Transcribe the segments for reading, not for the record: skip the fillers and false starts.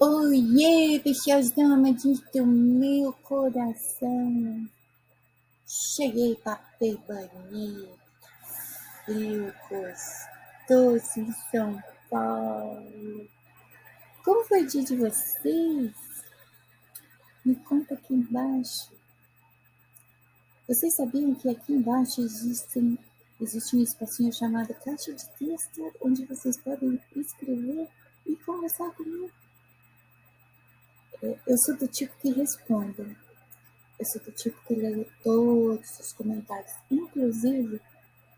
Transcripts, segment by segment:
Oiê, peixezão amadinho do meu coração. Cheguei, papel bonito, frio, gostoso em São Paulo. Como foi o dia de vocês? Me conta aqui embaixo. Vocês sabiam que aqui embaixo existe um espacinho chamado caixa de texto, onde vocês podem escrever e conversar comigo? Eu sou do tipo que responde. Eu sou do tipo que leio todos os comentários. Inclusive,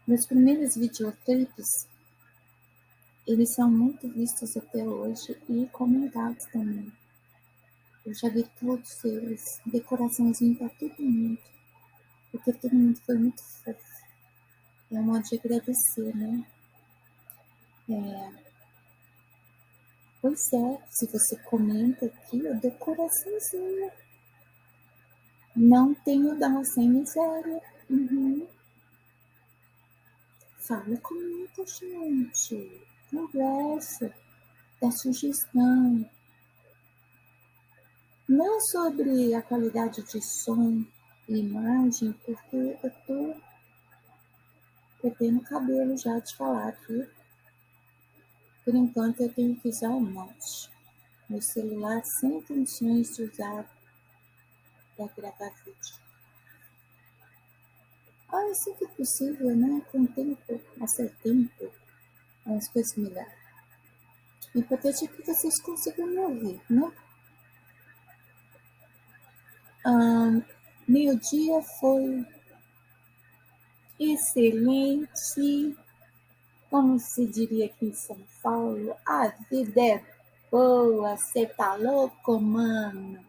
meus primeiros videoclipes, eles são muito vistos até hoje e comentados também. Eu já vi todos eles, decoraçãozinho para todo mundo, porque todo mundo foi muito fofo. É um modo de agradecer, né? Pois é, se você comenta aqui, eu dou coraçãozinho. Não tenho dó, sem miséria. Uhum. Fala comigo, gente. Conversa, dá sugestão. Não sobre a qualidade de som e imagem, porque eu tô perdendo cabelo já de falar aqui. Por enquanto eu tenho que usar o mouse. Meu celular sem condições de usar para gravar vídeo. Assim que possível, né? Com o tempo, a seu tempo, as coisas melhoram. O importante é que vocês consigam me ouvir, né? Meu dia foi excelente. Como se diria aqui em São Paulo, a vida é boa, cê tá louco, mano?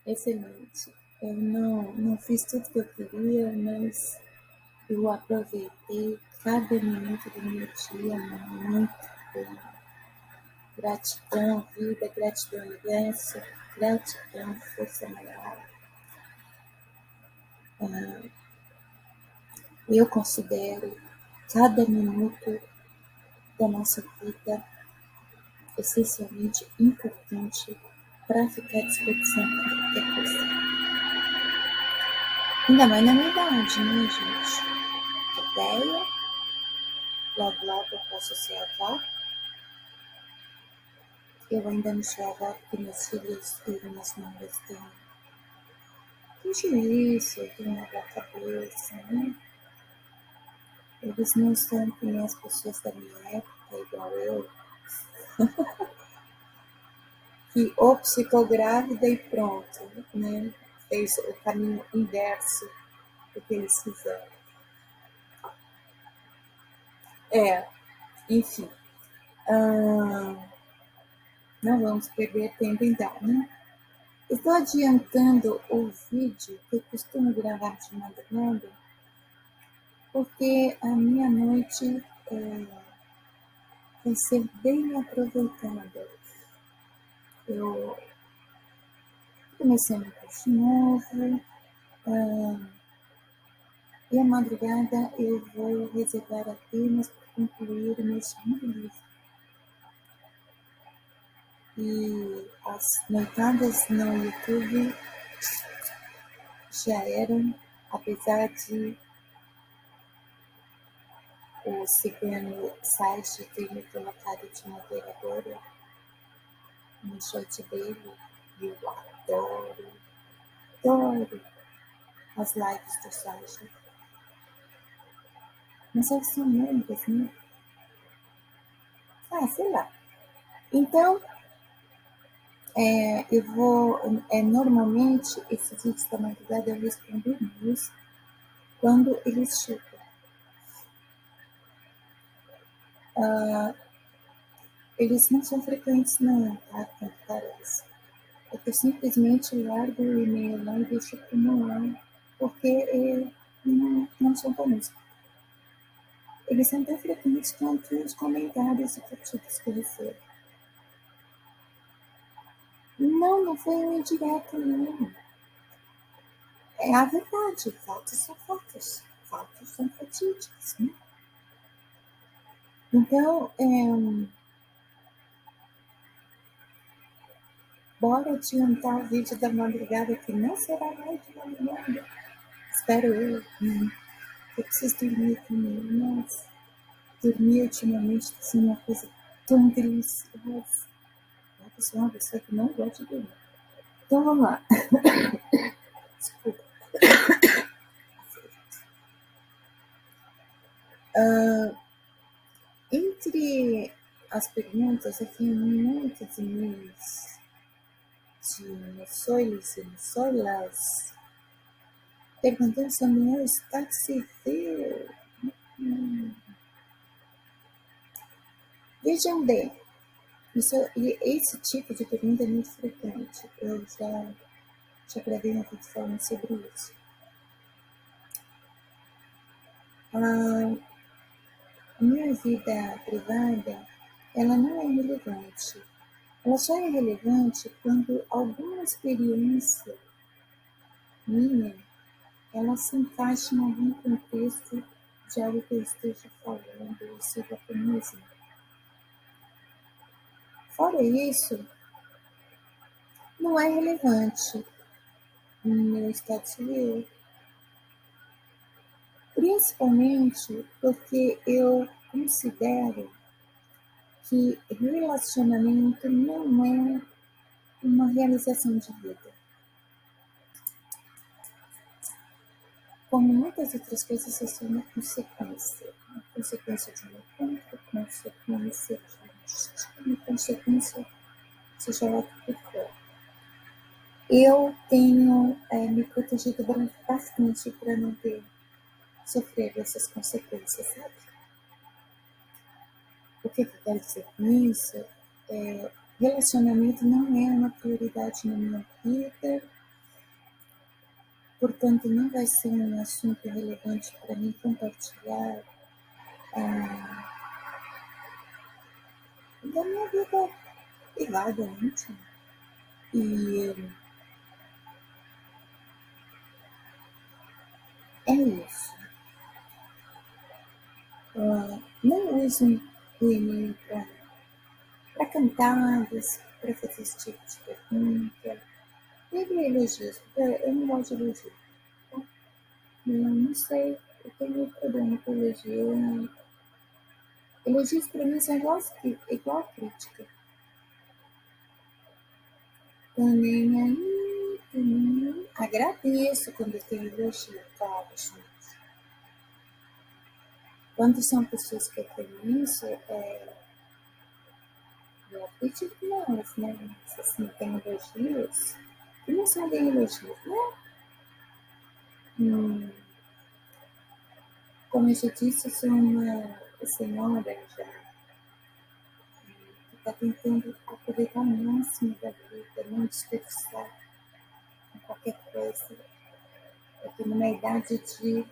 Excelente. Eu não fiz tudo que eu queria, mas eu aproveitei cada minuto do meu dia, mano, muito bem. Gratidão, vida, gratidão, universo, gratidão, força maior. Eu considero cada minuto da nossa vida essencialmente importante para ficar desperdiçando qualquer coisa. Ainda mais na minha idade, né, gente? Tô velha, logo eu posso ser avó. Eu ainda não sou avó porque meus filhos e minhas mães têm juízo, têm uma boa cabeça, né? Eles não são que nem as pessoas da minha época, igual eu, que ou ficou grávida e pronto, né? Fez o caminho inverso do que eles fizeram. Enfim. Não vamos perder tempo então, né? Estou adiantando o vídeo que eu costumo gravar de madrugada, porque a minha noite vai ser bem aproveitada. Eu comecei um curso novo, e a madrugada eu vou reservar apenas para concluir o meu segundo livro. E as noitadas no YouTube já eram, apesar de o cigano site ter me colocado de moderadora no chat dele, e eu adoro as lives do site. Mas elas são longas, né? Sei lá. Então, eu vou. Normalmente, esses vídeos da madrugada eu respondo e-mails quando eles chegam. Eles não são frequentes, não, tá? Como parece. É que eu simplesmente largo o e-mail lá e deixo como lá, porque não são comuns. Eles são tão frequentes quanto os comentários e curtidas que eu recebo. Não foi um indireto, não. É a verdade. Fatos são fatos. Fatos são fatídicos, né? Então, Bora adiantar o vídeo da madrugada, que não será mais de madrugada. Espero eu. Eu preciso dormir também. Nossa, dormir ultimamente está sendo uma coisa tão deliciosa. Eu sou uma pessoa que não gosta de dormir. Então vamos lá. Desculpa. Entre as perguntas, aqui muitos e-mails de moçoilos e moçoilas perguntando sobre o meu estado civil. Vejam bem, esse tipo de pergunta é muito frequente. Eu já gravei um vídeo falando sobre isso. A minha vida privada, ela não é relevante. Ela só é relevante quando alguma experiência minha, ela se encaixa em algum contexto de algo que eu esteja falando ou seja para mim mesma. Fora isso, não é relevante no meu estado civil. Principalmente porque eu considero que relacionamento não é uma realização de vida. Como muitas outras coisas, isso é uma consequência. Uma consequência de um encontro, consequência de um destino, consequência, seja lá o que for. Eu tenho me protegido bastante para não sofrer essas consequências, sabe? O que eu quero dizer com isso? Relacionamento não é uma prioridade na minha vida, portanto, não vai ser um assunto relevante para mim compartilhar da minha vida privada, íntima. E é isso. Não usem o e-mail para cantadas, para fazer esse tipo de pergunta. Teve elogios, porque eu não gosto de elogio. Tá? Eu não sei, eu tenho problema com elogio. Elogios para mim são igual crítica. Também aí, agradeço quando tem elogio, claro, gente. Quando são pessoas que têm isso, eu acredito nelas, né? Se assim, tem elogios, que não são bem elogios, né? Como eu já disse, eu sou uma senhora já que está tentando aproveitar o máximo da vida, não desperdiçar em qualquer coisa. Eu estou numa idade de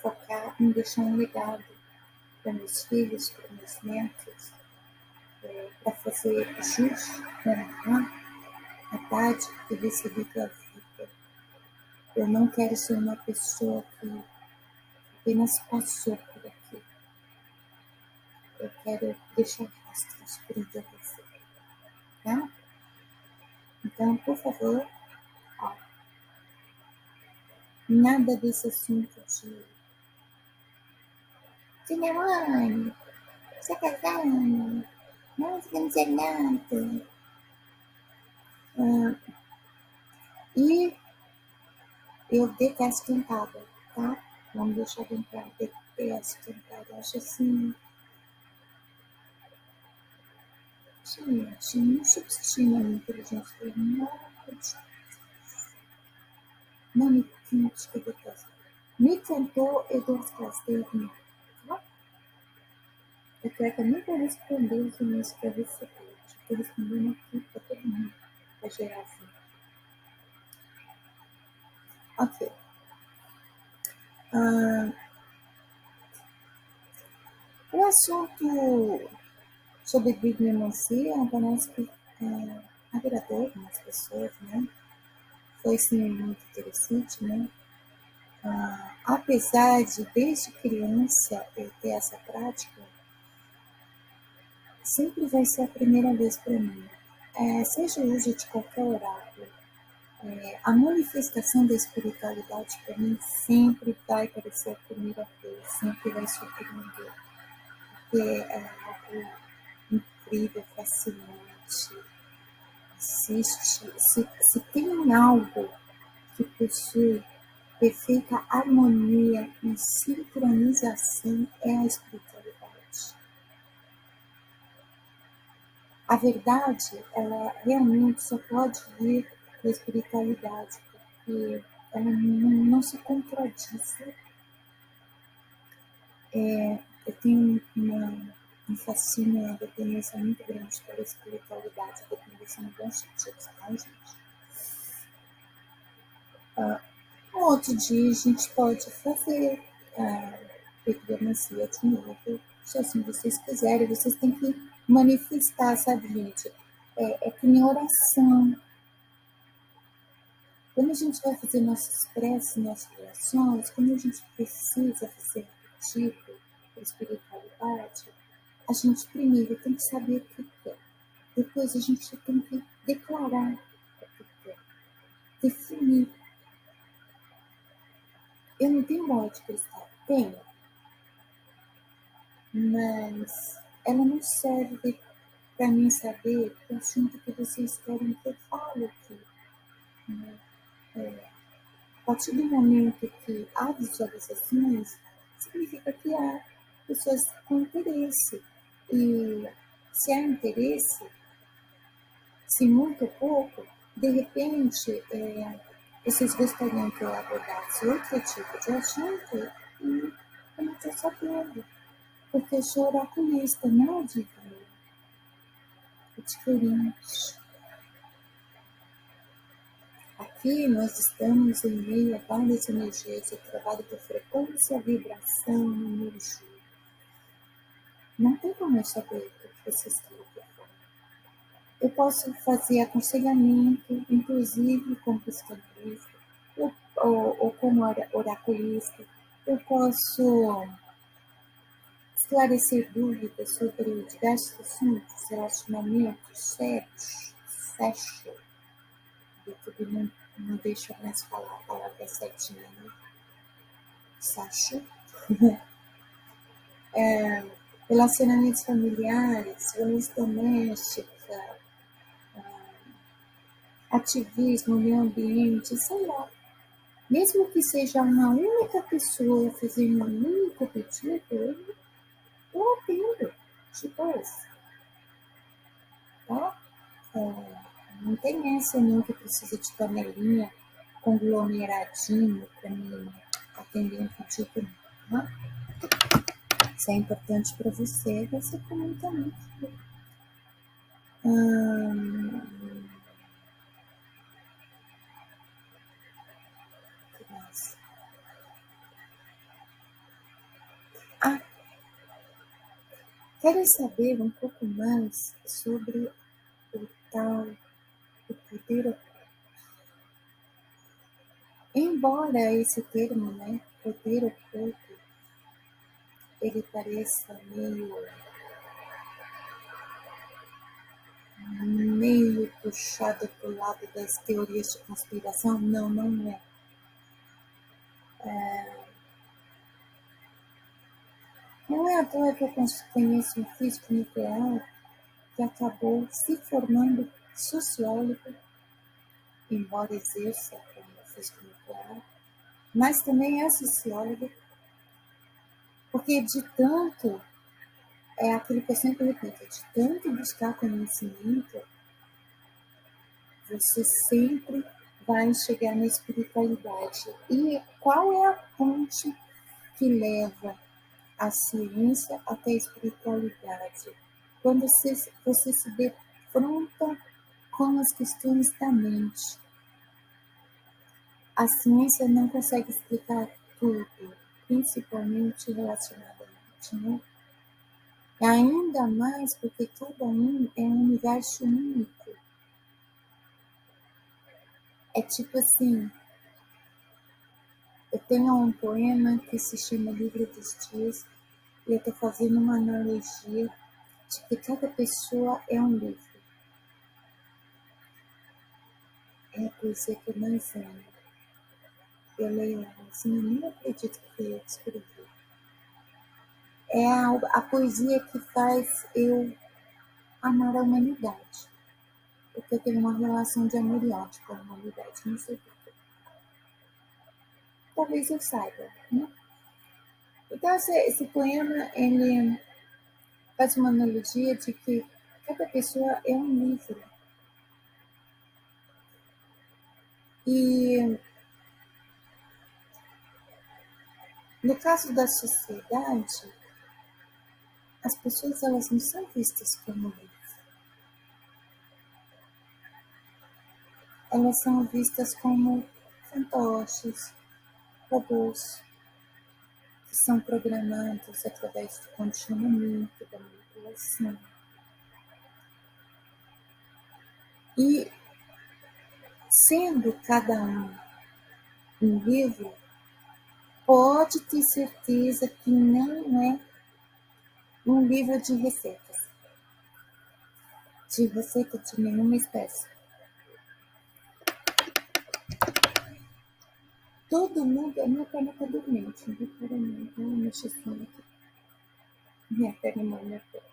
focar em deixar um legado para meus filhos, para meus netos, para fazer jus, a dádiva que recebi da vida. Eu não quero ser uma pessoa que apenas passou por aqui. Eu quero deixar rastros por onde eu passei, tá? Então, por favor, nada desse assunto de minha mãe, você é casada, não, você quer dizer nada. E eu detesto cantada, tá? Vamos deixar bem claro, detesto cantada. Eu acho assim. Gente, não subestima a inteligência da minha. Não me critique, eu detesto. Me cantou Eduardo Casteiro. Tá? Eu quero que eu nem vou responder os e-mails que eu recebi. Estou respondendo aqui para todo mundo, para gerar assim. Ok. O assunto sobre bibliomancia parece que agradou algumas pessoas, né? Foi sim muito interessante, né? Apesar de desde criança eu ter essa prática, sempre vai ser a primeira vez para mim. seja o uso de qualquer oráculo, a manifestação da espiritualidade para mim sempre vai parecer a primeira vez, sempre vai surpreender, porque é algo incrível, fascinante. Se tem algo que possui perfeita harmonia e sincronização, é a espiritualidade. A verdade, ela realmente só pode vir da espiritualidade, porque ela não se contradiz. Eu tenho um fascínio, uma dependência muito grande pela espiritualidade, dependência no bom sentido, tá, gente? Um outro dia a gente pode fazer a epidemacia de novo, se assim vocês quiserem. Vocês têm que manifestar, sabe, gente? É que nem oração. Quando a gente vai fazer nossas preces, nossas orações, quando a gente precisa fazer tipo de espiritualidade, a gente primeiro tem que saber o que quer. Depois a gente tem que declarar o que quer. Definir. Eu não tenho bola de cristal. Tenho. Mas ela não serve para mim saber o assunto que vocês querem que eu fale aqui. Né? A partir do momento que há visualizações, significa que há pessoas com interesse. E se há interesse, se muito ou pouco, de repente, vocês gostariam que eu abordasse outro tipo de assunto e eu não estou sabendo. Porque eu sou oraculista, não adivinho. É diferente. Aqui nós estamos em meio a várias energias. Eu trabalho por frequência, vibração, energia. Não tem como eu saber o que vocês querem que eu fale. Eu posso fazer aconselhamento, inclusive como psicanalista, ou como oraculista. Eu posso esclarecer dúvidas sobre diversos assuntos, relacionamentos, sexo. O YouTube não deixa mais falar a palavra certinha, né? Sexo. Relacionamentos familiares, violência doméstica, ativismo, meio ambiente, sei lá. Mesmo que seja uma única pessoa fazendo um único pedido, eu atendo de boas, tá? Não tem essa não que precisa de panelinha conglomeradinho para me atender um pedido, não, tá? Se é importante para você, você comenta muito. Ah, querem saber um pouco mais sobre o tal, o poder oculto? Embora esse termo, né, poder oculto, ele pareça meio puxado para o lado das teorias de conspiração, não é. Não é à toa que eu conheço um físico nuclear que acabou se formando sociólogo, embora exerça como físico nuclear, mas também é sociólogo, porque de tanto, é aquilo que eu sempre repito, de tanto buscar conhecimento, você sempre vai chegar na espiritualidade. E qual é a ponte que leva a ciência até a espiritualidade? Quando você se defronta com as questões da mente. A ciência não consegue explicar tudo, principalmente relacionado à mente, né? E ainda mais porque cada um é um universo único. É tipo assim, eu tenho um poema que se chama Livro dos Dias e eu estou fazendo uma analogia de que cada pessoa é um livro. é a poesia que eu mais amo. Eu leio ela assim, eu nem acredito que eu escrevi. É a poesia que faz eu amar a humanidade. Porque eu tenho uma relação de amor e ódio com a humanidade, não sei porquê. Talvez eu saiba, né? Então, esse poema, ele faz uma analogia de que cada pessoa é um livro. E, no caso da sociedade, as pessoas elas não são vistas como livros. Elas são vistas como fantoches, robôs, que são programados através do condicionamento, da manipulação. E, sendo cada um livro, pode ter certeza que não é um livro de receitas, de receita de nenhuma espécie. Todo mundo, a minha perna está dormente, não repara não, tá mexendo aqui. Minha perna não, minha perna.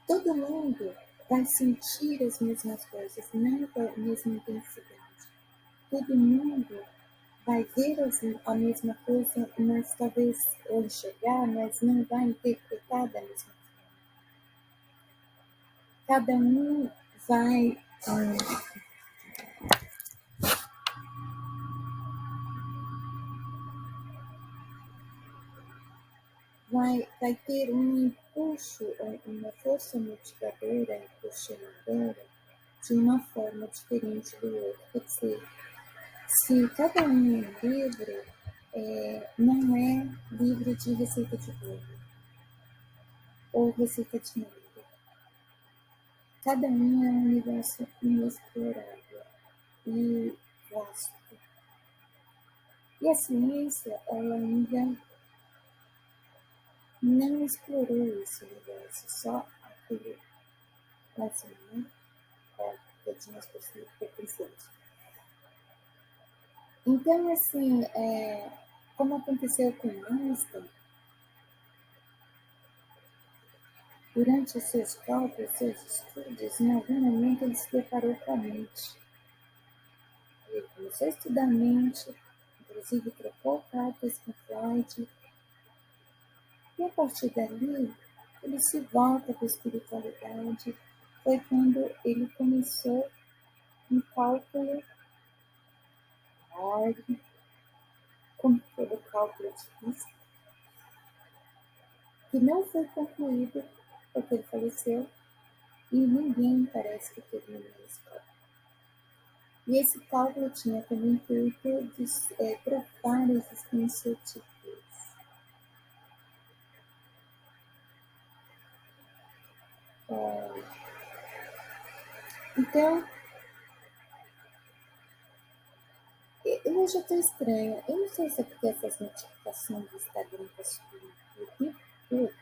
Todo mundo vai sentir as mesmas coisas, não com a mesma intensidade. Todo mundo vai ver a mesma coisa, mas talvez ou enxergar, mas não vai interpretar da mesma forma. Cada um vai ter um impulso, uma força motivadora, impulsionadora, de uma forma diferente do outro. Quer dizer, se cada um é livre, não é livre de receita de bolo ou receita de nada. Cada um é um universo inexplorável e vasto. E a ciência, ela ainda não explorou esse universo, só aquele assim, né? Que tinha as pertencentes. Então, assim, como aconteceu com Einstein, durante os seus cálculos, seus estudos, em algum momento ele se deparou com a mente. Ele começou a estudar a mente, inclusive trocou cartas com Freud, e a partir dali, ele se volta para a espiritualidade. Foi quando ele começou um cálculo hard, como todo cálculo difícil, que não foi concluído porque ele faleceu e ninguém parece que terminou esse cálculo. E esse cálculo tinha como intuito de provar a existência de Deus. Então, eu já estou estranha. Eu não sei se é porque essas notificações do Instagram estão subindo o tempo todo.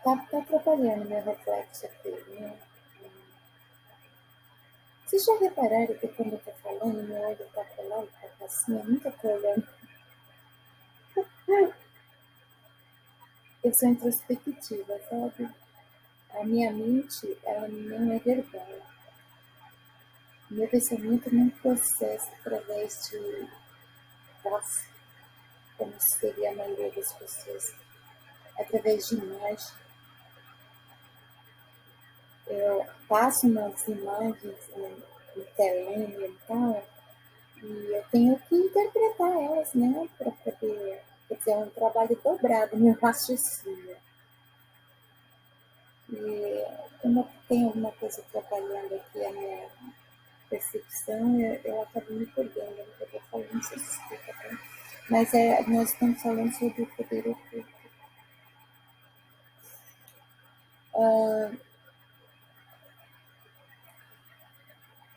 Tá atrapalhando meu reflexo aqui, né? Vocês já repararam que quando eu tô falando, meu olho tá pra lá e tá pra cima? Eu nunca tô olhando. Eu sou introspectiva, sabe? A minha mente, ela não é verbal. O meu pensamento não processa através de voz, como seria a maioria das pessoas, através de imagem. Eu passo umas imagens no telêmio e tal, e eu tenho que interpretar elas, né, para poder, quer dizer, é um trabalho dobrado no raciocínio. E como tem alguma coisa trabalhando aqui a minha percepção, eu acabo me perdendo no que eu estou falando, não sei se explica bem. Mas nós estamos falando sobre o poder oculto.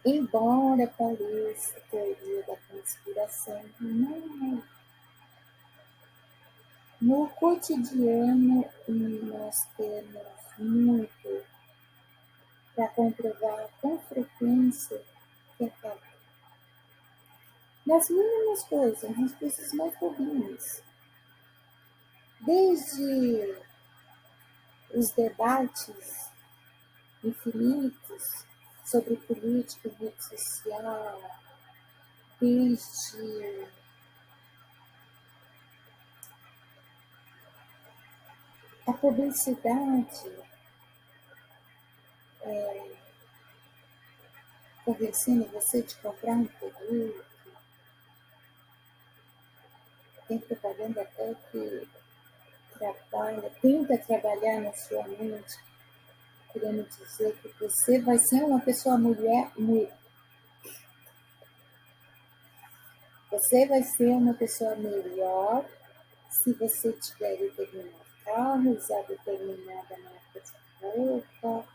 Embora pareça teoria da conspiração, não é. No cotidiano, nós temos muito para comprovar com frequência que acaba. Nas mínimas coisas, nas coisas mais bobinhas. Desde os debates infinitos sobre política e rede social, desde a publicidade convencendo você de comprar um produto, tem propaganda até que tenta trabalhar na sua mente, querendo dizer que você vai ser uma pessoa você vai ser uma pessoa melhor se você tiver determinado carro, usar determinada marca de roupa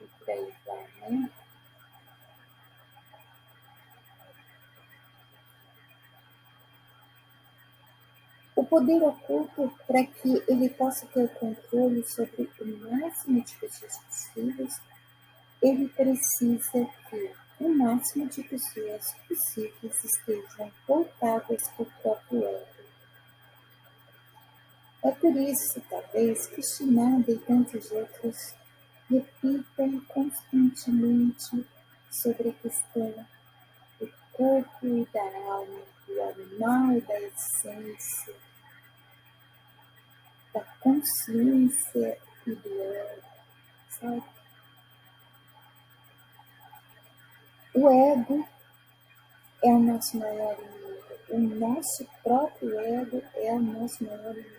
e por aí vai, né? O poder oculto, para que ele possa ter o controle sobre o máximo de pessoas possíveis, ele precisa que o máximo de pessoas possíveis estejam voltadas para o próprio ego. É por isso, talvez, que Shimada e tantos outros repitam constantemente sobre a questão do corpo e da alma, do animal e da essência, da consciência e do ego, sabe? O ego é o nosso maior inimigo. O nosso próprio ego é o nosso maior inimigo.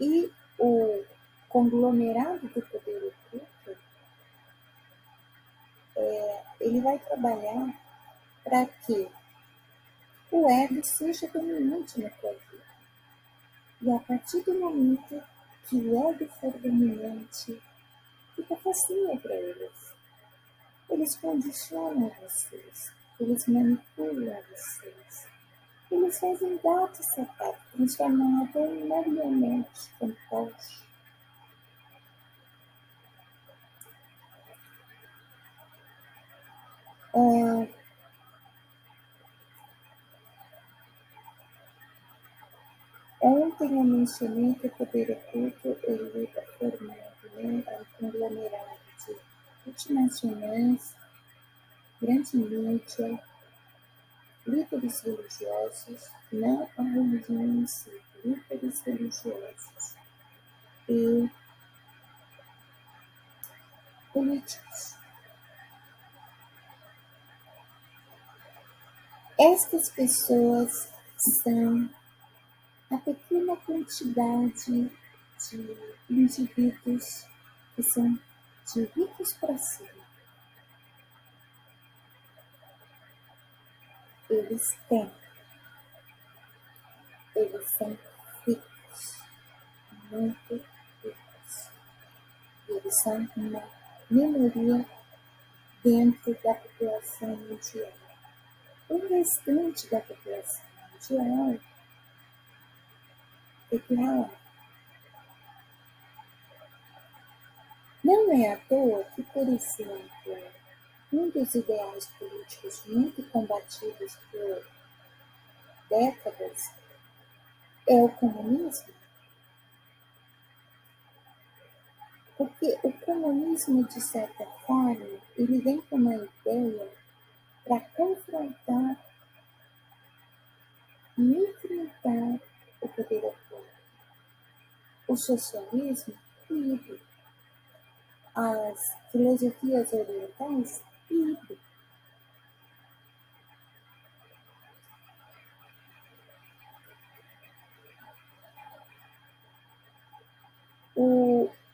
E o conglomerado do poder oculto, ele vai trabalhar para que o ego seja dominante na tua vida. E a partir do momento que o ego for dominante, fica facinho para eles. Eles condicionam vocês, eles manipulam vocês. Eles fazem gato e sapato, transformam até em marionete, fantoche. Ontem eu mencionei que o poder oculto ele é formado, né, é um conglomerado de multinacionais, grande mídia, líderes religiosos, não a religião em si, líderes religiosos e políticos. Estas pessoas são a pequena quantidade de indivíduos que são de ricos para cima. Eles têm, eles são ricos, muito ricos. Eles são uma minoria dentro da população mundial. O restante da população mundial é que não é à toa que, por exemplo, um dos ideais políticos muito combatidos por décadas é o comunismo, porque o comunismo, de certa forma, ele vem com uma ideia para confrontar e enfrentar o poder oculto. O socialismo proíbe, as filosofias orientais proíbem.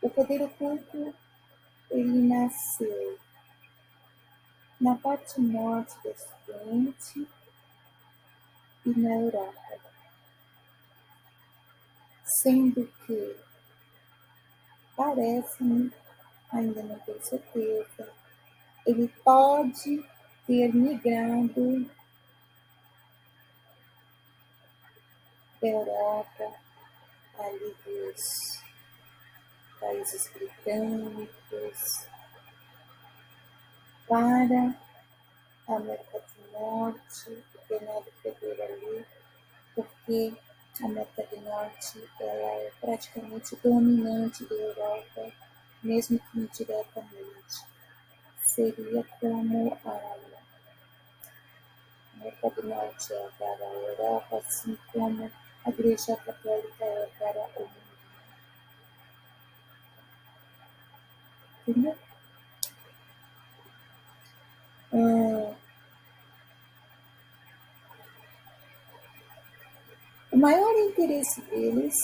O poder oculto ele nasceu na parte norte do Ocidente e na Europa, sendo que parece-me, ainda não tenho certeza, ele pode ter migrado da Europa, ali dos países britânicos, para a América do Norte, Bernardo Pedreira ali, porque a América do Norte ela é praticamente dominante da Europa, mesmo que indiretamente. Seria como a América do Norte é para a Europa, assim como a Igreja Católica é para o mundo. Entendeu? O maior interesse deles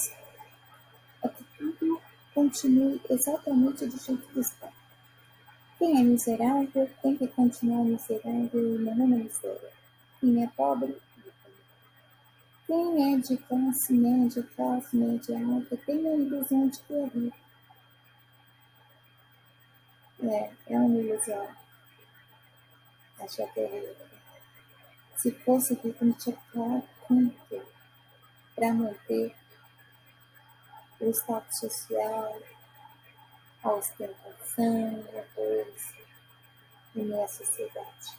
é que tudo continue exatamente do jeito que está. Quem é miserável tem que continuar miserável e não na miséria. Quem é pobre, quem é de classe média alta, tem a ilusão de que é rico. É uma ilusão. Achar que é rico. Se fosse rico, não tinha que falar quanto para manter o status social, a ostentação, a coisa, em meia sociedade.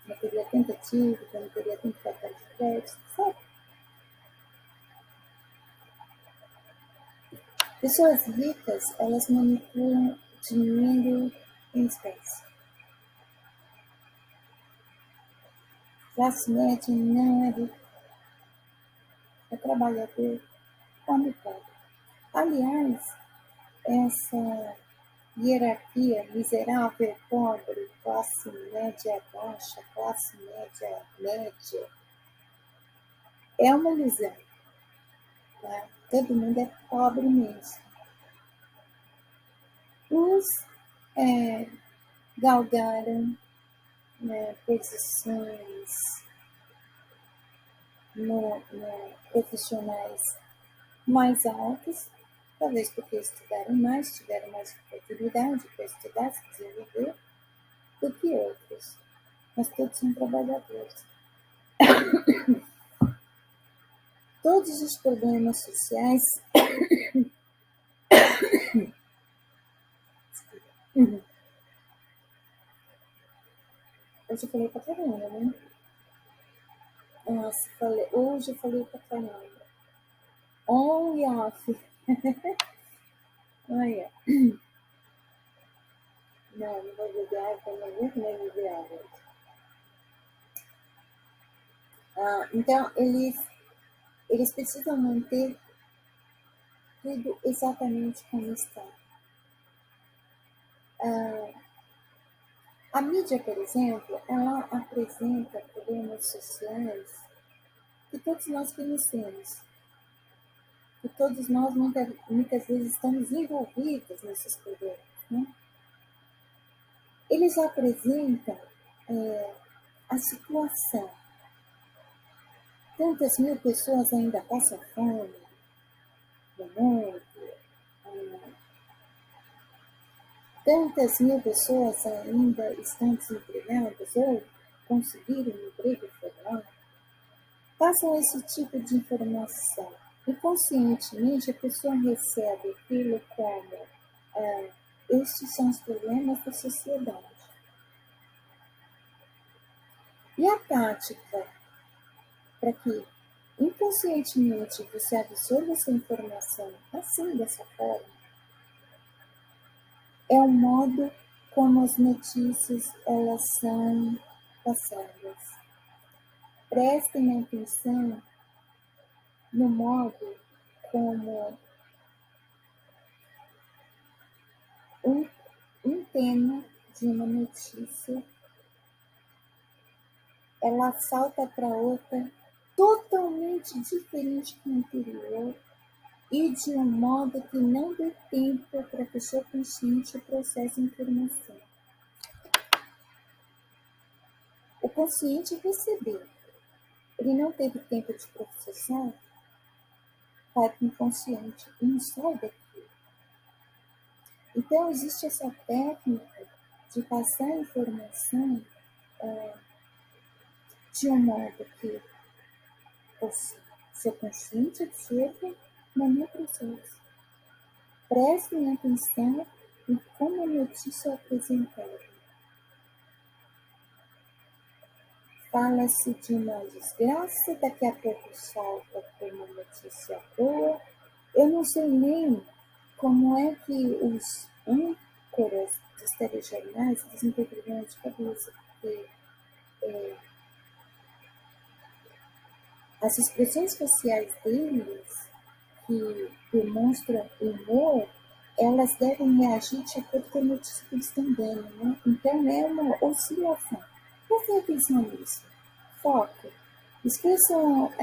Não teria tanta dívida, não teria tanto cartão de crédito, sabe? Pessoas ricas, elas manipulam dinheiro em espécie. Classe média não é rica, é trabalhador, come pobre. Aliás, essa hierarquia miserável, pobre, classe média baixa, classe média média, é uma ilusão. Tá? Todo mundo é pobre mesmo. Uns galgaram posições profissionais mais altas, talvez porque estudaram mais, tiveram mais oportunidade para estudar, se desenvolver, do que outros. Mas todos são trabalhadores. Todos os problemas sociais Hoje eu falei pra caramba, né? Nossa, hoje eu falei pra caramba. On e off. Olha. Não vou beber água, não aguento mais beber água. Então, eles precisam manter tudo exatamente como está. A mídia, por exemplo, ela apresenta problemas sociais que todos nós conhecemos, que todos nós muitas vezes estamos envolvidos nesses problemas. Né? Eles apresentam a situação. Tantas mil pessoas ainda passam fome no mundo, tantas mil pessoas ainda estão desempregadas ou conseguiram um emprego formal. Passam esse tipo de informação. E conscientemente a pessoa recebe aquilo como estes são os problemas da sociedade. E a tática para que inconscientemente você absorva essa informação assim, dessa forma, é o modo como as notícias elas são passadas. Prestem atenção no modo como um tema de uma notícia ela salta para outra totalmente diferente do anterior e de um modo que não dê tempo para a pessoa consciente processar a informação. O consciente recebeu, ele não teve tempo de processar, vai para o inconsciente e não sai daquilo. Então, existe essa técnica de passar a informação de um modo que Seu consciente observa, mas não processo. Prestem atenção em como a notícia é apresentada. Fala-se de uma desgraça, daqui a pouco salta como notícia boa. Eu não sei nem como é que os âncoras dos telejornais, eles não têm problema de cabeça, porque as expressões faciais deles, que demonstram humor, elas devem reagir de acordo com a notícia que eles estão dando, né? Então é uma oscilação. Prestem atenção nisso. Foco. Esqueçam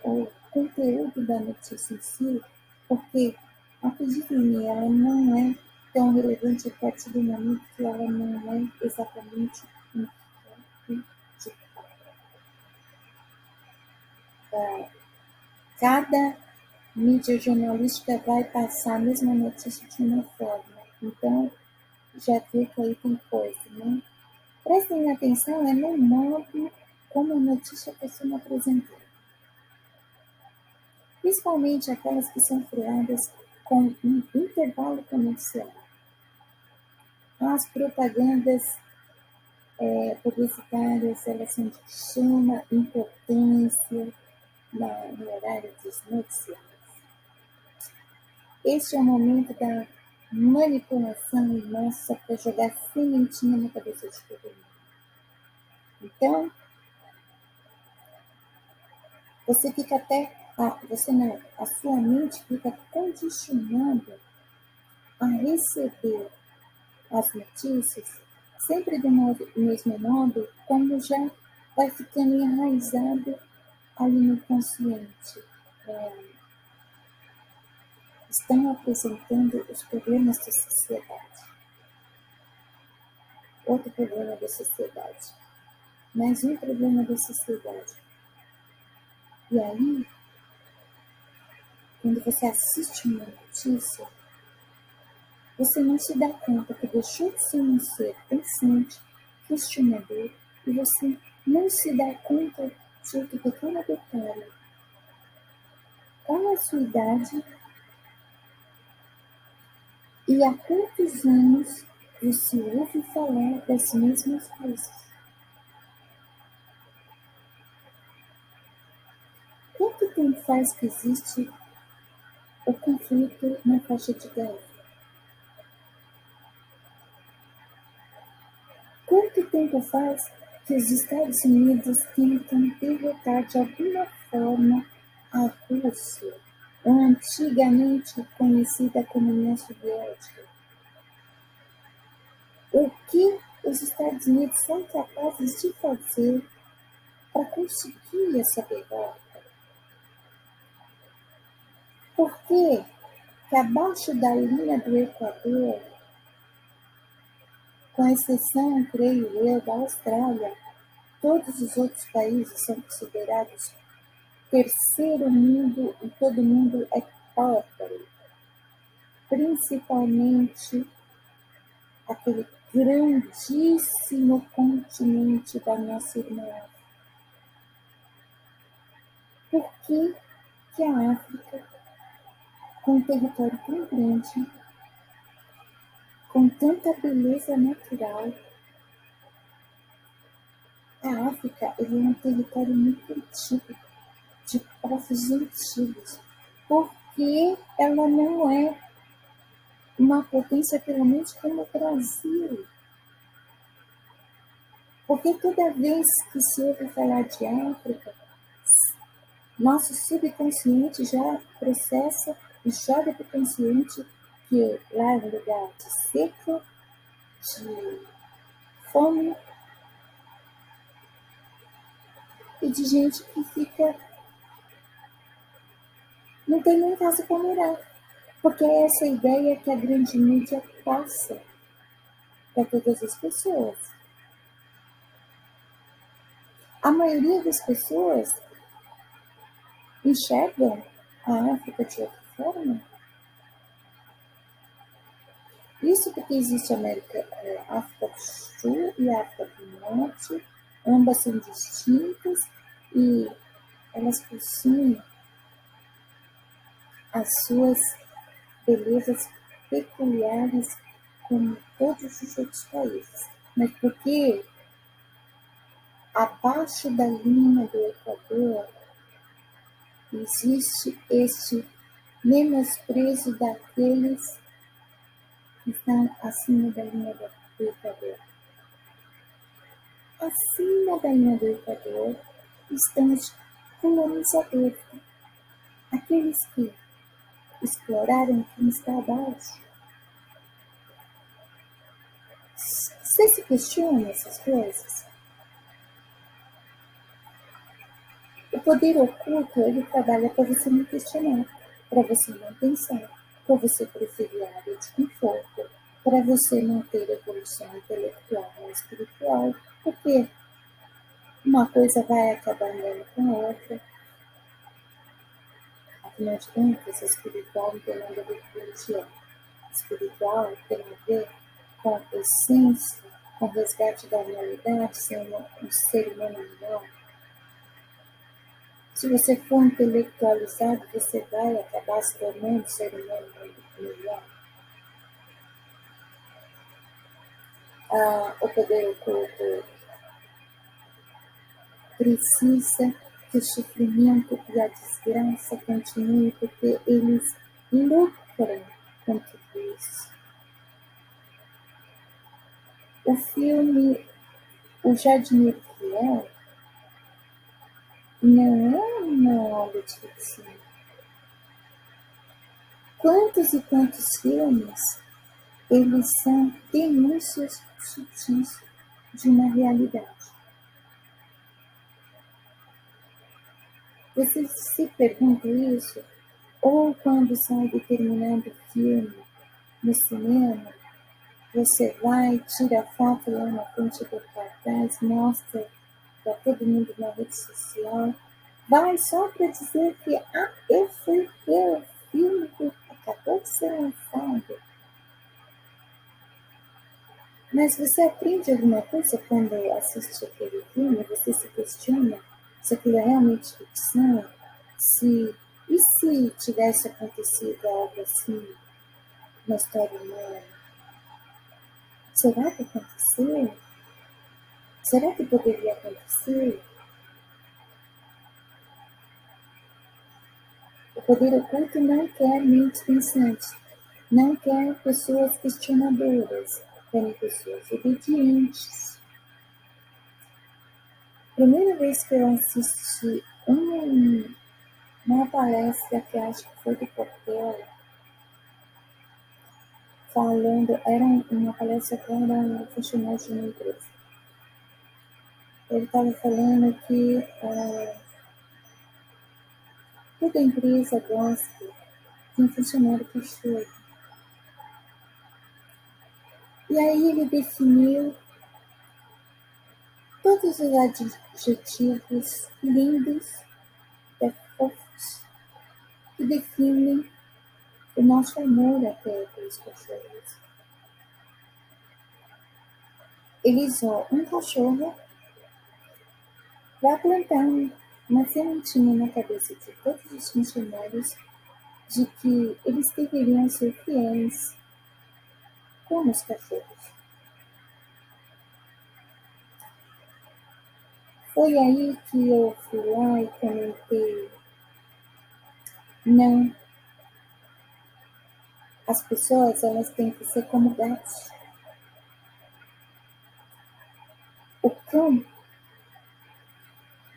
o conteúdo da notícia em si, porque, acredite em mim, ela não é tão relevante a partir do momento que ela não é exatamente cada mídia jornalística vai passar a mesma notícia de uma forma. Então, já vê que aí tem coisa, né? Prestem atenção no modo como a notícia está sendo apresentada. Principalmente aquelas que são criadas com um intervalo comercial. As propagandas publicitárias, elas são de suma importância no horário dos noticiários. Este é o momento da manipulação em massa para jogar sementinha na cabeça de todo mundo. Então, você fica a sua mente fica condicionada a receber as notícias sempre do mesmo modo, como já vai ficando enraizado ali no consciente. Estão apresentando os problemas da sociedade. Outro problema da sociedade. Mais um problema da sociedade. E aí, quando você assiste uma notícia, você não se dá conta que deixou de ser um ser pensante, questionador, e você não se dá conta de outro pequeno detalhe. Qual é a sua idade e há quantos anos você ouve falar das mesmas coisas? Quanto tempo faz que existe o conflito na faixa de Gaza? Quanto tempo faz que os Estados Unidos tentam derrotar de alguma forma a Rússia, antigamente conhecida como União Soviética? O que os Estados Unidos são capazes de fazer para conseguir essa derrota? Por que abaixo da linha do Equador, com exceção, creio eu, da Austrália, todos os outros países são considerados terceiro mundo e todo mundo é pobre, principalmente aquele grandíssimo continente da nossa irmã África. Por que a África, com um território tão grande, com tanta beleza natural, a África é um território muito antigo, de povos antigos, porque ela não é uma potência, pelo menos como o Brasil. Porque toda vez que se ouve falar de África, nosso subconsciente já processa e joga para o consciente que lá é um lugar de seca, de fome e de gente que fica, não tem nem casa para morar. Porque é essa ideia que a grande mídia passa para todas as pessoas. A maioria das pessoas enxergam a África de outra forma. Isso porque existe a África do Sul e a África do Norte, ambas são distintas e elas possuem as suas belezas peculiares como todos os outros países. Mas porque abaixo da linha do Equador existe este menosprezo daqueles que estão acima da linha do Equador. Acima da linha do Equador estão os colonizadores, aqueles que exploraram quem está abaixo. Você se questiona essas coisas? O poder oculto, ele trabalha para você não questionar, para você não pensar, para você preferir a área de conforto, para você não ter evolução intelectual ou espiritual, porque uma coisa vai acabar andando com a outra. Afinal de contas, espiritual não tem nada a ver com religião. Espiritual tem a ver com a essência, com o resgate da humanidade, sendo um ser humano melhor. Se você for intelectualizado, você vai acabar se tornando ser humano melhor. O poder oculto precisa que o sofrimento e a desgraça continuem, porque eles lucram com tudo isso. O filme O Jardineiro Fiel não é uma obra de ficção. Quantos e quantos filmes eles são denúncias sutis de uma realidade. Você se pergunta isso? Ou quando sai determinado filme no cinema, você vai, tira a foto lá na frente do cartaz, mostra para todo mundo na rede social, vai só para dizer que eu fui ver o filme que acabou de ser lançado. Mas você aprende alguma coisa quando assiste aquele filme? Você se questiona se aquilo é realmente ficção? E se tivesse acontecido algo assim na história humana? Será que aconteceu? Será que poderia acontecer? O poder oculto não quer mentes pensantes, não quer pessoas questionadoras, querem pessoas obedientes. Primeira vez que eu assisti uma palestra que acho que foi do Portela, falando, era uma palestra que era um funcionário de uma empresa. Ele estava falando que toda empresa gosta de um funcionário que chora. E aí ele definiu todos os adjetivos lindos, fofos, que definem o nosso amor até pelos cachorros. Ele usou um cachorro para plantar uma sementinha na cabeça de todos os funcionários de que eles deveriam ser fiéis como os cachorros. Foi aí que eu fui lá e comentei: não, as pessoas elas têm que ser como gatos. O cão,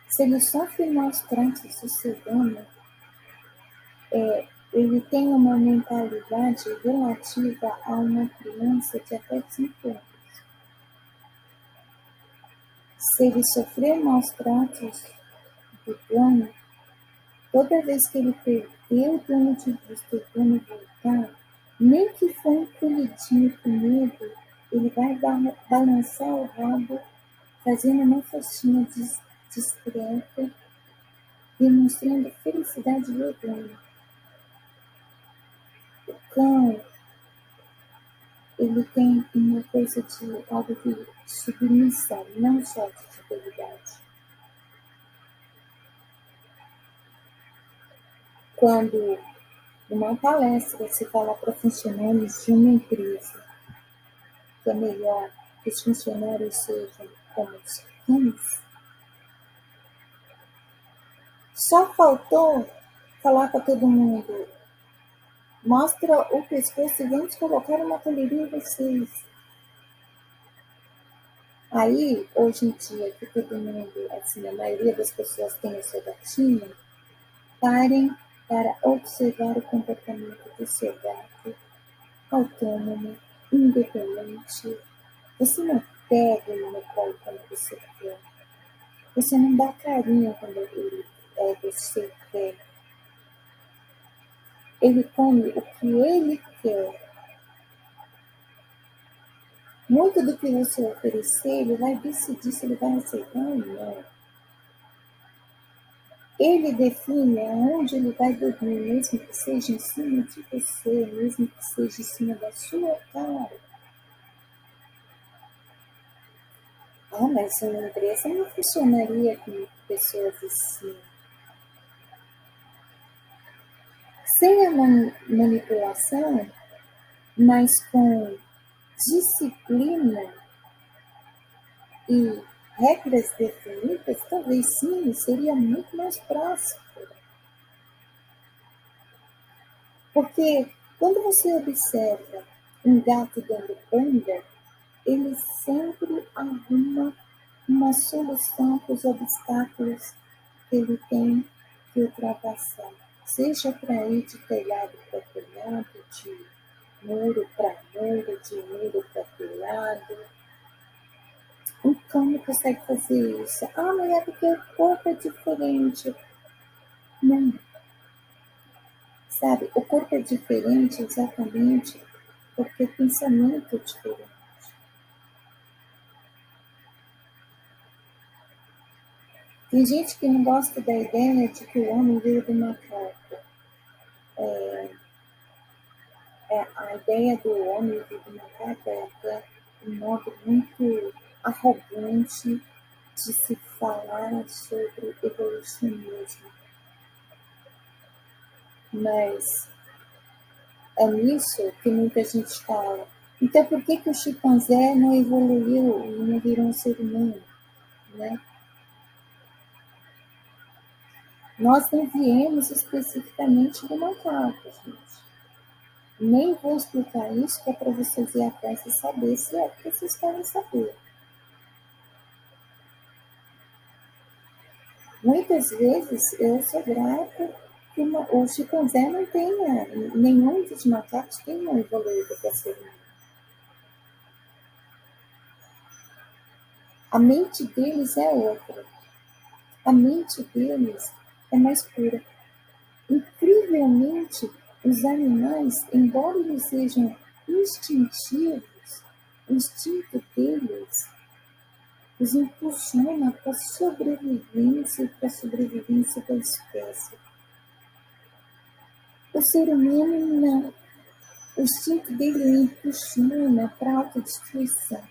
se ele sofre maus tratos do ser dono, ele tem uma mentalidade relativa a uma criança de até 5 anos. Se ele sofrer maus tratos do dono, toda vez que ele perder o dono de vista, o dono voltar, nem que for encolhidinho com medo, ele vai balançar o rabo, fazendo uma festinha discreta, demonstrando felicidade do dono. O cão, ele tem uma coisa de algo de submissão, não só de fidelidade. Quando, numa palestra, se fala para funcionários de uma empresa que é melhor que os funcionários sejam como os cães, só faltou falar para todo mundo: mostra o pescoço e vamos colocar uma coleirinha em vocês. Aí, hoje em dia, que todo mundo, assim, a maioria das pessoas tem o seu gatinho, parem para observar o comportamento do seu gato, autônomo, independente. Você não pega ele no colo quando você quer. Você não dá carinho quando você quer. Ele come o que ele quer. Muito do que você oferecer, ele vai decidir se ele vai aceitar ou não. Ele define aonde ele vai dormir, mesmo que seja em cima de você, mesmo que seja em cima da sua cara. Ah, mas uma empresa não funcionaria com pessoas assim. Sem a manipulação, mas com disciplina e regras definidas, talvez sim, seria muito mais próximo. Porque quando você observa um gato dando banda, ele sempre arruma uma solução para os obstáculos que ele tem que ultrapassar. Seja para ir de telhado para telhado, de muro para muro, de muro para telhado. O cão não consegue fazer isso. Ah, mas é porque o corpo é diferente. Não, sabe? O corpo é diferente exatamente porque o pensamento é diferente. Tem gente que não gosta da ideia de que o homem veio do macaco. A ideia do homem veio do macaco é até um modo muito arrogante de se falar sobre evolucionismo. Mas é nisso que muita gente fala. Então, por que o chimpanzé não evoluiu e não virou um ser humano? Né? Nós não viemos especificamente do macaco, gente. Nem vou explicar isso, que é para vocês ir atrás e saber se é o que vocês querem saber. Muitas vezes eu sou grata que o chimpanzé não tenha, nenhum dos macacos tenha evoluído para ser humano. A mente deles é outra. A mente deles é mais pura. Incrivelmente, os animais, embora eles sejam instintivos, o instinto deles os impulsiona para a sobrevivência e para a sobrevivência da espécie. O ser humano não. O instinto dele impulsiona para a autodestruição.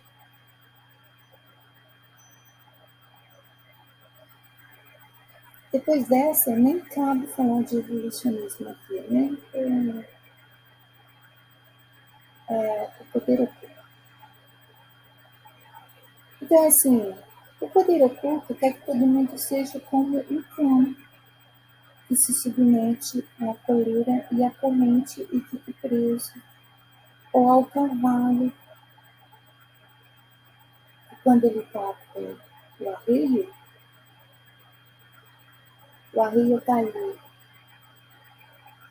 Depois dessa, nem cabe falar de evolucionismo aqui, né? O poder oculto. Então, assim, o poder oculto quer que todo mundo seja como um cão que se submete à coleira e à corrente e fique preso, ou ao cavalo, que quando ele está com o arreio está ali,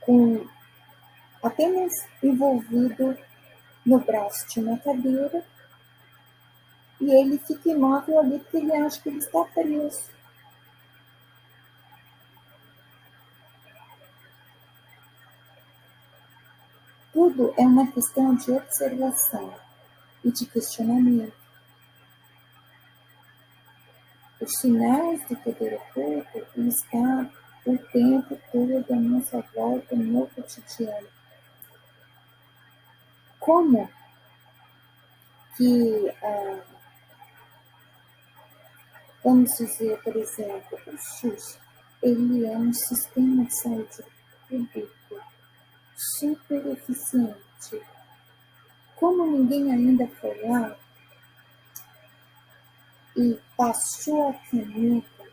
com apenas envolvido no braço de uma cadeira, e ele fica imóvel ali porque ele acha que ele está preso. Tudo é uma questão de observação e de questionamento. Os sinais do poder oculto estão o tempo todo à nossa volta no cotidiano. Como que, vamos dizer, por exemplo, o SUS, ele é um sistema de saúde público super eficiente. Como ninguém ainda foi lá e passou a caneta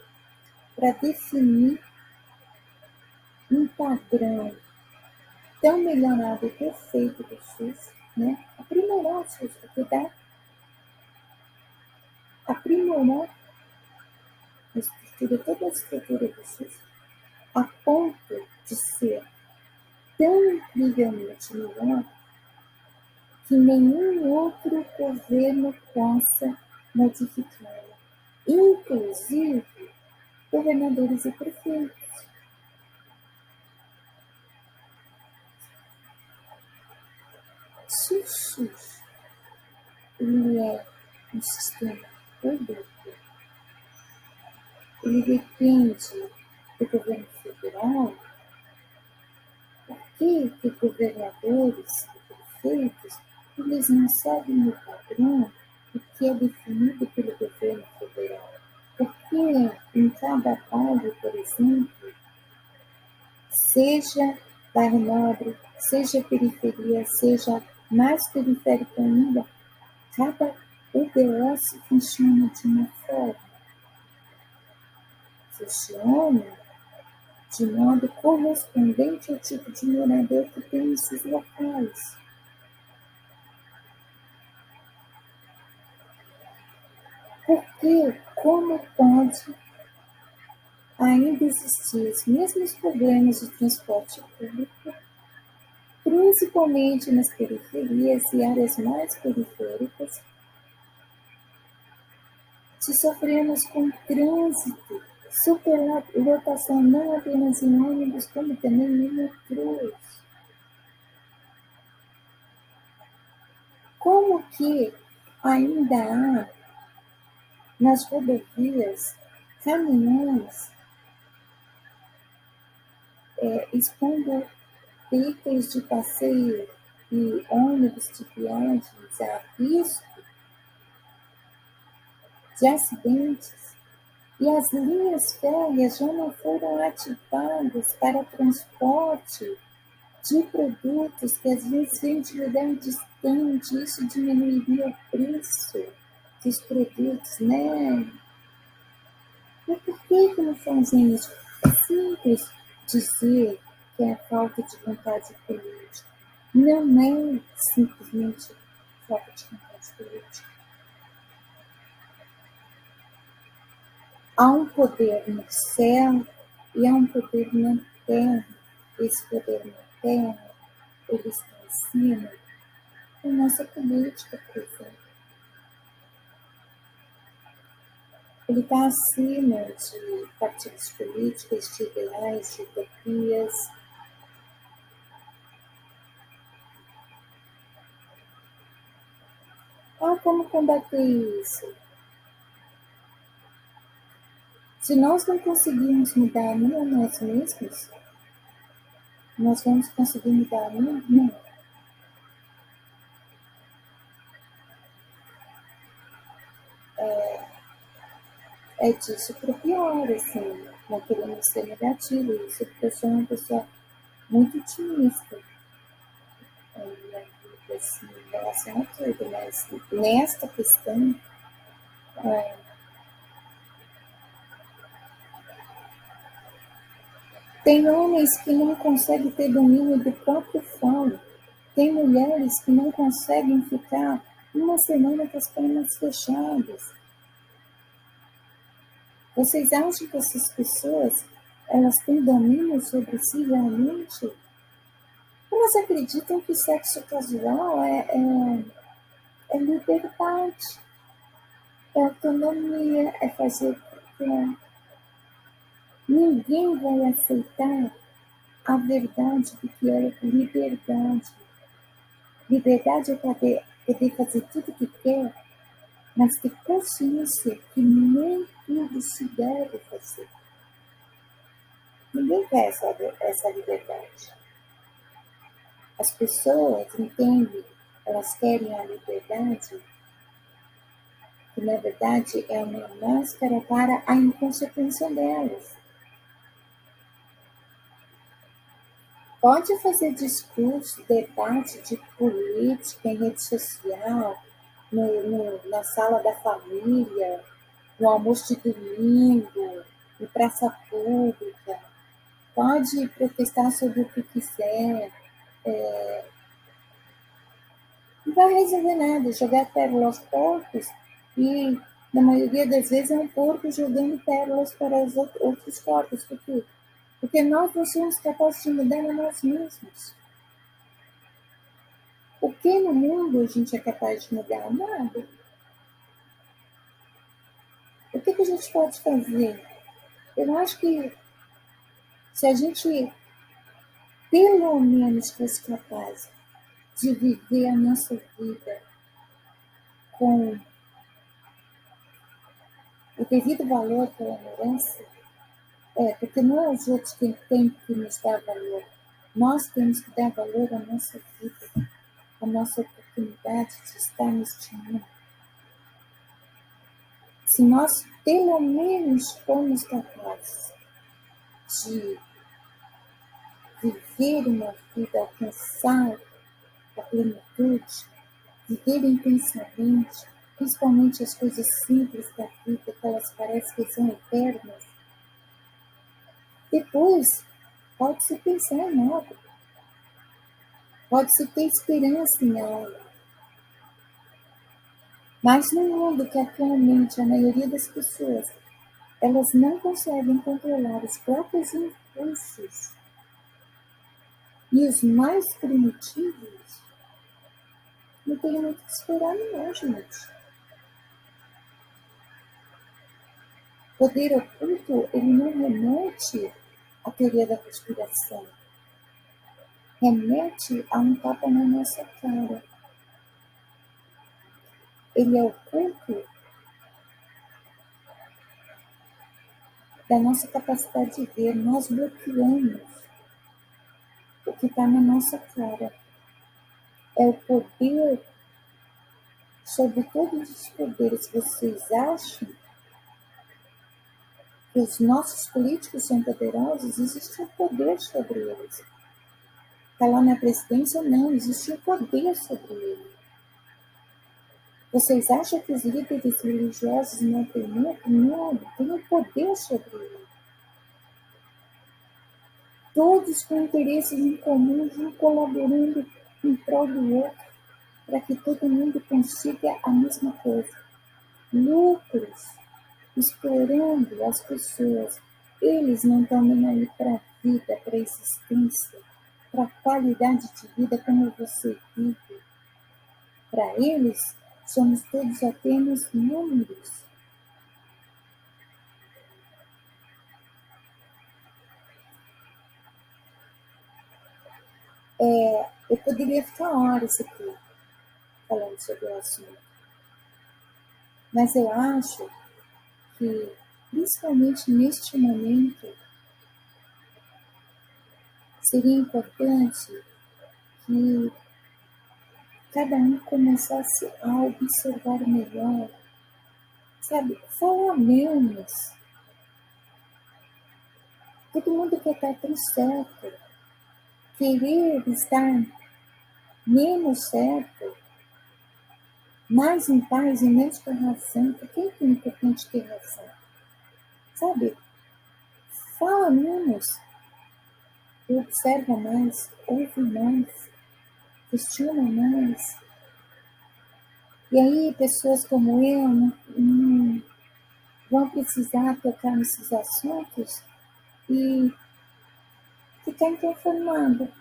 para definir um padrão tão melhorado e perfeito do SUS, né? Aprimorar o SUS, porque dá aprimorar toda a estrutura do SUS, a ponto de ser tão incrivelmente melhor que nenhum outro governo possa modificá-la, inclusive governadores e prefeitos. Se o SUS ele é um sistema público, ele depende do governo federal, por que governadores e prefeitos eles não seguem o padrão do que é definido pelo governo federal? Porque em cada bairro, por exemplo, seja bairro nobre, seja periferia, seja mais periférico ainda, cada UBS funciona de uma forma, funciona de modo correspondente ao tipo de morador que tem nesses locais. Porque como pode ainda existir os mesmos problemas de transporte público, principalmente nas periferias e áreas mais periféricas, se sofremos com trânsito, superlotação não apenas em ônibus, como também em metrôs. Como que ainda há nas rodovias caminhões expondo veículos de passeio e ônibus de viagens a risco de acidentes, e as linhas férreas já não foram ativadas para transporte de produtos que às vezes vêm de lugar distante, isso diminuiria o preço dos produtos, né? Mas por que não fazem isso? É simples dizer que é falta de vontade política. Não é simplesmente falta de vontade política. Há um poder no céu e há um poder na terra. Esse poder na terra, ele está acima da nossa política, por exemplo. Ele está acima de partidos políticos, de ideais, de utopias. Como combater isso? Se nós não conseguirmos mudar nem a nós mesmos, nós vamos conseguir mudar nem não. É disso para o pior, assim, não querendo ser negativo, isso porque eu sou uma pessoa muito otimista assim, em relação a tudo, mas nesta questão, tem homens que não conseguem ter domínio do próprio falo, tem mulheres que não conseguem ficar uma semana com as pernas fechadas. Vocês acham que essas pessoas elas têm domínio sobre si realmente? Elas acreditam que sexo casual é liberdade, é autonomia, é fazer o que quer. Ninguém vai aceitar a verdade do que é liberdade. Liberdade é poder fazer tudo o que quer, mas ter consciência que nem tudo se deve fazer. Ninguém quer essa liberdade. As pessoas entendem, elas querem a liberdade, que na verdade é uma máscara para a inconsequência delas. Pode fazer discurso, debate de política em rede social, na sala da família, no almoço de domingo, em praça pública. Pode protestar sobre o que quiser. Não vai resolver nada. Jogar pérolas aos porcos e, na maioria das vezes, é um porco jogando pérolas para os outros porcos. Por quê? Porque nós não somos capazes de mudar a nós mesmos. O que no mundo a gente é capaz de mudar? Nada. O que a gente pode fazer? Eu acho que se a gente, pelo menos, fosse capaz de viver a nossa vida com o devido valor pela herança, porque não é os outros que têm que nos dar valor. Nós temos que dar valor à nossa vida, à nossa oportunidade de estar neste mundo. Se nós, pelo menos, formos capazes de viver uma vida, alcançar a plenitude, viver intensamente, principalmente as coisas simples da vida, que elas parecem que são eternas, depois pode-se pensar em algo, pode-se ter esperança em algo. Mas no mundo que atualmente a maioria das pessoas, elas não conseguem controlar os próprios impulsos e os mais primitivos, não tem muito o que esperar não, gente. Poder oculto, ele não remete à teoria da conspiração. Remete a um tapa na nossa cara. Ele é oculto da nossa capacidade de ver. Nós bloqueamos o que está na nossa cara. É o poder sobre todos os poderes. Vocês acham que os nossos políticos são poderosos? Existe um poder sobre eles. Está lá na presidência? Não, existe um poder sobre eles. Vocês acham que os líderes religiosos não têm medo? Não, tem um poder sobre eles. Todos com interesses em comum, um colaborando em prol do outro, para que todo mundo consiga a mesma coisa. Lucros, explorando as pessoas. Eles não estão nem aí para a vida, para a existência, para a qualidade de vida como você vive. Para eles, somos todos apenas números. Eu poderia ficar horas aqui falando sobre o assunto, mas eu acho que, principalmente neste momento, seria importante que cada um começasse a observar melhor, sabe? Falar menos. Todo mundo quer estar tão certo. Querer estar menos certo, mais em paz e menos com razão. Por que é importante ter razão? Sabe? Fala menos. Observa mais, ouve mais, questiona mais. E aí, pessoas como eu não vão precisar tocar nesses assuntos e ficar inconformado.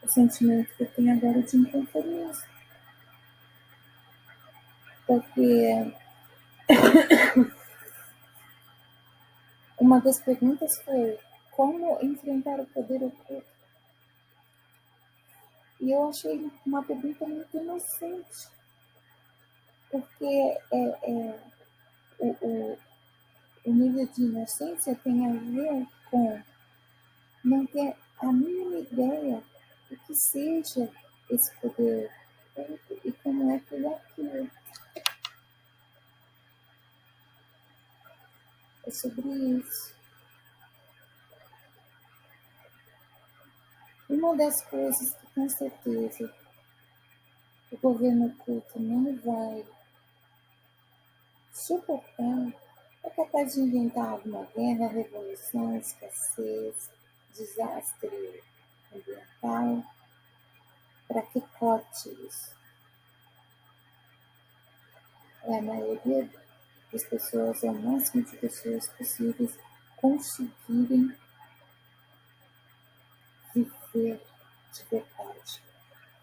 O sentimento que eu tenho agora é de inconformismo. Porque uma das perguntas foi como enfrentar o poder oculto. E eu achei uma pergunta muito inocente, porque o nível de inocência tem a ver com não ter a mínima ideia do que seja esse poder e como é que ele atua. É sobre isso. Uma das coisas que com certeza o governo oculto não vai suportar é capaz de inventar alguma guerra, revolução, escassez, desastre ambiental, para que corte isso. A maioria das pessoas, o máximo de pessoas possíveis, conseguirem viver de verdade,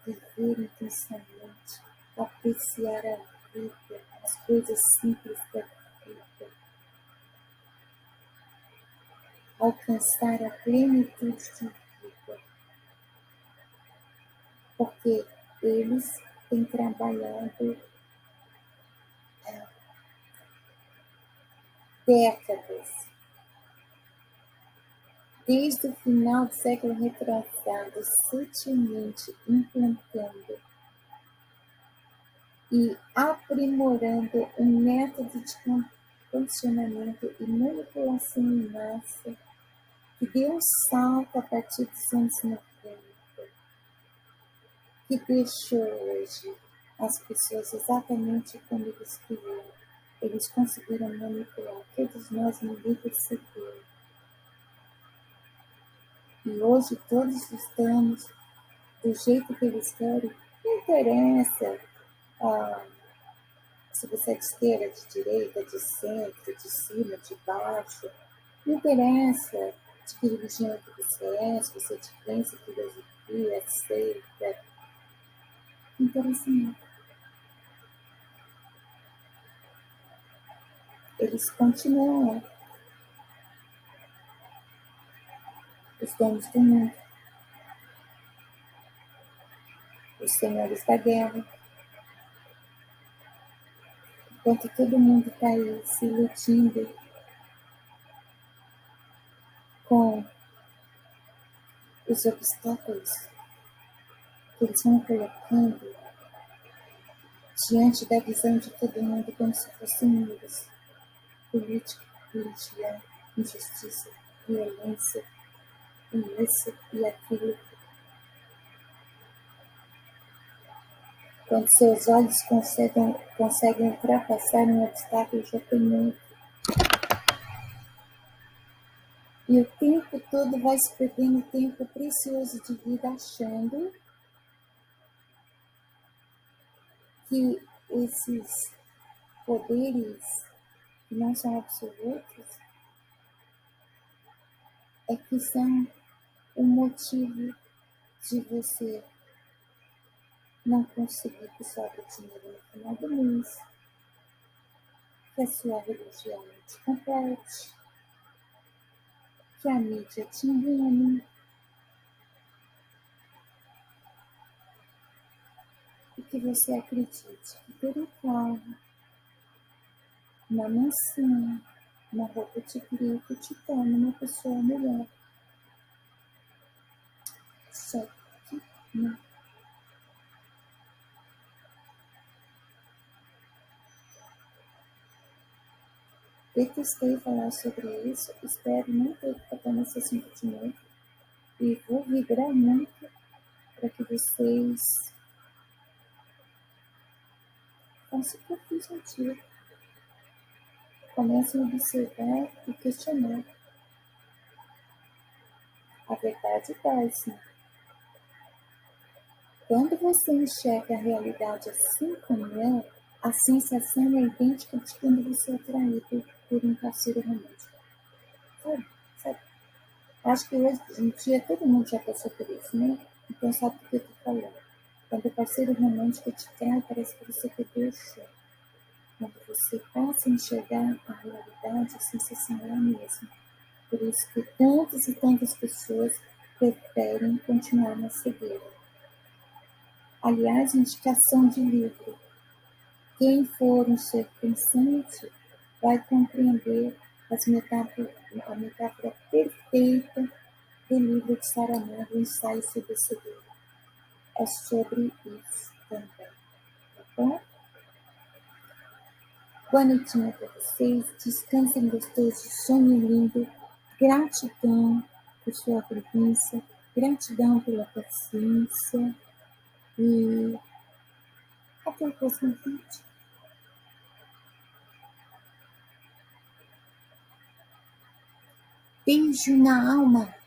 viver intensamente, apreciar a vida, as coisas simples da vida, alcançar a plenitude de vida, porque eles têm trabalhado décadas, desde o final do século retrasado, sutilmente implantando e aprimorando um método de condicionamento e manipulação em massa que deu um salto a partir dos anos 90, que deixou hoje as pessoas exatamente como eles queriam. Eles conseguiram manipular todos nós, ninguém percebeu. E hoje todos estamos do jeito que eles querem. Não interessa se você é de esquerda, de direita, de centro, de cima, de baixo. Não interessa de que religião que você é, se você é de crença, filosofia, seita. Não interessa não. Eles continuam lá. Os donos do mundo. Os senhores da guerra. Enquanto todo mundo está aí se iludindo com os obstáculos que eles vão colocando diante da visão de todo mundo como se fossem muros. Política, religião, injustiça, violência, isso e aquilo. Quando seus olhos conseguem ultrapassar um obstáculo, já tem muito. E o tempo todo vai se perdendo tempo precioso de vida achando que esses poderes que não são absolutos é que são o motivo de você não conseguir que sobre dinheiro no final do mês, que a sua religião não te complete, que a mídia te engane, e que você acredite que ter um carro, uma mansão, uma roupa de grito te torna uma pessoa melhor. Só que não. Detestei falar sobre isso, espero não ter que tocar nesse assunto de novo e vou vibrar muito para que vocês façam o que eu fiz um dia. Comecem a observar e questionar. A verdade dói-se. Quando você enxerga a realidade assim como é, a sensação é idêntica de quando você é atraído por um parceiro romântico. Sabe? Acho que hoje em dia todo mundo já passou por isso, né? Então sabe o que eu estou falando. Quando o parceiro romântico te trai, parece que você perdeu o chão. Quando você passa a enxergar a realidade, a sensação é a mesma. Por isso que tantas e tantas pessoas preferem continuar na cegueira. Aliás, indicação de livro. Quem for um ser pensante vai compreender a metáfora perfeita do livro de Saramago, Ensaio sobre a Cegueira. É sobre isso também, tá bom? Boa noitinha para vocês, descansem gostoso, sonhem lindo, gratidão por sua presença, Gratidão pela paciência e até o próximo vídeo. Beijo na alma!